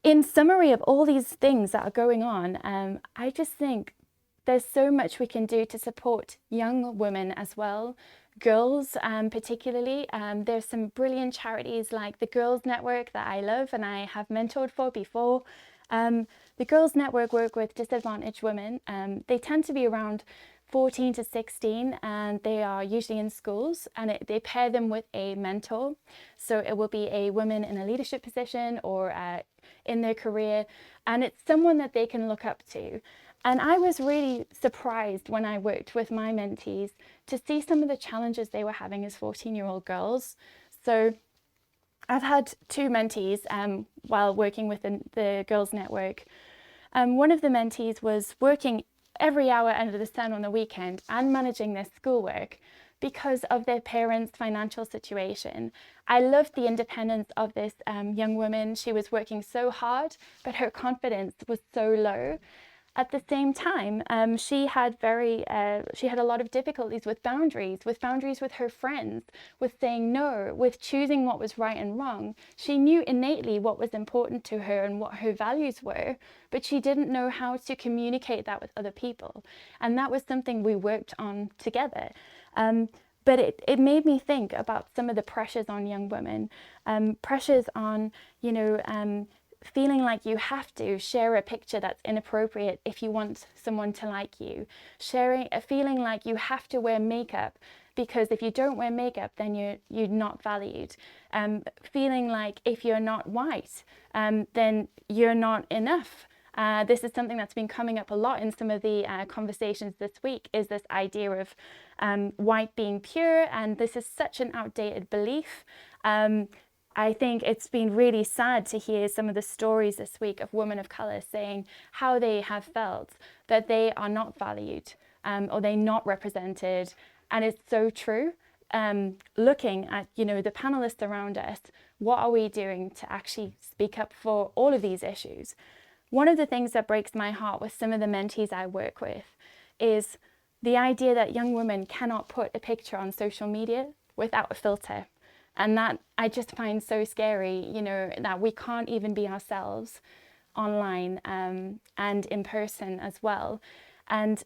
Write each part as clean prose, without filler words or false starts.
in summary of all these things that are going on, I just think there's so much we can do to support young women as well, girls particularly. There's some brilliant charities like the Girls Network that I love and I have mentored for before. The Girls Network work with disadvantaged women. They tend to be around 14 to 16 and they are usually in schools, and they pair them with a mentor. So it will be a woman in a leadership position or in their career, and it's someone that they can look up to. And I was really surprised when I worked with my mentees to see some of the challenges they were having as 14-year-old girls. So I've had two mentees while working with the Girls Network. One of the mentees was working every hour under the sun on the weekend and managing their schoolwork because of their parents' financial situation. I loved the independence of this young woman. She was working so hard, but her confidence was so low. At the same time, she had a lot of difficulties with boundaries with her friends, with saying no, with choosing what was right and wrong. She knew innately what was important to her and what her values were, but she didn't know how to communicate that with other people. And that was something we worked on together. But it made me think about some of the pressures on young women, pressures on, feeling like you have to share a picture that's inappropriate if you want someone to like you, feeling like you have to wear makeup because if you don't wear makeup then you're not valued, feeling like if you're not white then you're not enough. This is something that's been coming up a lot in some of the conversations this week, is this idea of white being pure, and this is such an outdated belief. I think it's been really sad to hear some of the stories this week of women of colour saying how they have felt that they are not valued or they're not represented. And it's so true. Looking at, the panelists around us, what are we doing to actually speak up for all of these issues? One of the things that breaks my heart with some of the mentees I work with is the idea that young women cannot put a picture on social media without a filter. And that I just find so scary, that we can't even be ourselves online and in person as well. And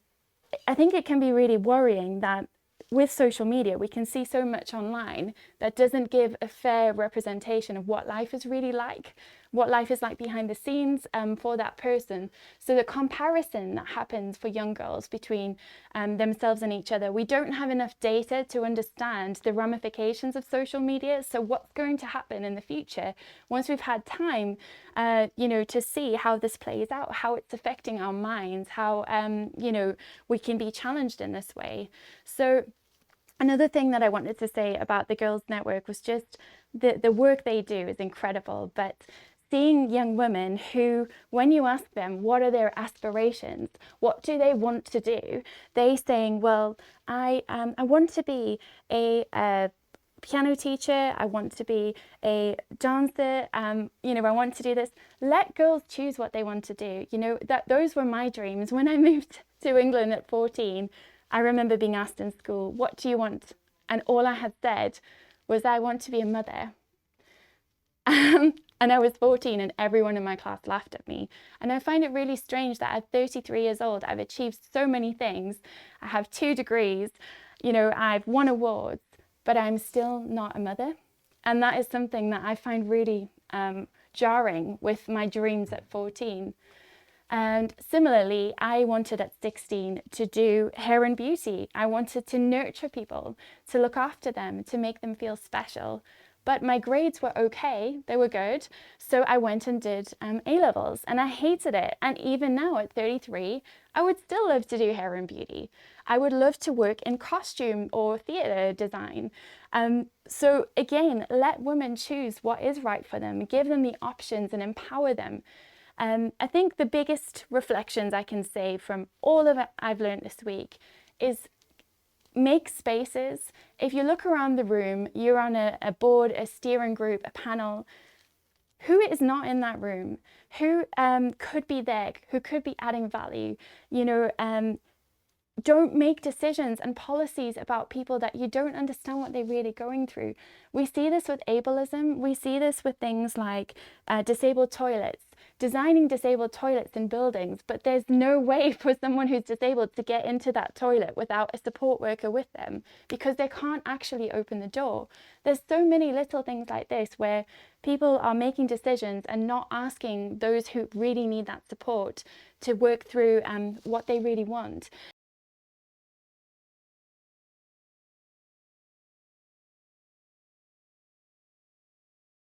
I think it can be really worrying that with social media, we can see so much online that doesn't give a fair representation of what life is really like, what life is like behind the scenes for that person. So the comparison that happens for young girls between themselves and each other, we don't have enough data to understand the ramifications of social media. So what's going to happen in the future once we've had time, to see how this plays out, how it's affecting our minds, how, we can be challenged in this way. So another thing that I wanted to say about the Girls Network was just the work they do is incredible, but seeing young women who, when you ask them what are their aspirations, what do they want to do, they saying, well, I want to be a piano teacher, I want to be a dancer, I want to do this. Let girls choose what they want to do. Those were my dreams. When I moved to England at 14, I remember being asked in school, what do you want? And all I had said was, I want to be a mother. And I was 14 and everyone in my class laughed at me. And I find it really strange that at 33 years old, I've achieved so many things. I have 2 degrees, I've won awards, but I'm still not a mother. And that is something that I find really jarring with my dreams at 14. And similarly, I wanted at 16 to do hair and beauty. I wanted to nurture people, to look after them, to make them feel special. But my grades were okay, they were good. So I went and did A-levels and I hated it. And even now at 33, I would still love to do hair and beauty. I would love to work in costume or theatre design. So again, let women choose what is right for them, give them the options and empower them. I think the biggest reflections I can say from all of it I've learned this week is make spaces. If you look around the room, you're on a board, a steering group, a panel. Who is not in that room? Who could be there? Who could be adding value? Don't make decisions and policies about people that you don't understand what they're really going through. We see this with ableism. We see this with things like disabled toilets. designing disabled toilets in buildings, but there's no way for someone who's disabled to get into that toilet without a support worker with them because they can't actually open the door. There's so many little things like this where people are making decisions and not asking those who really need that support to work through what they really want.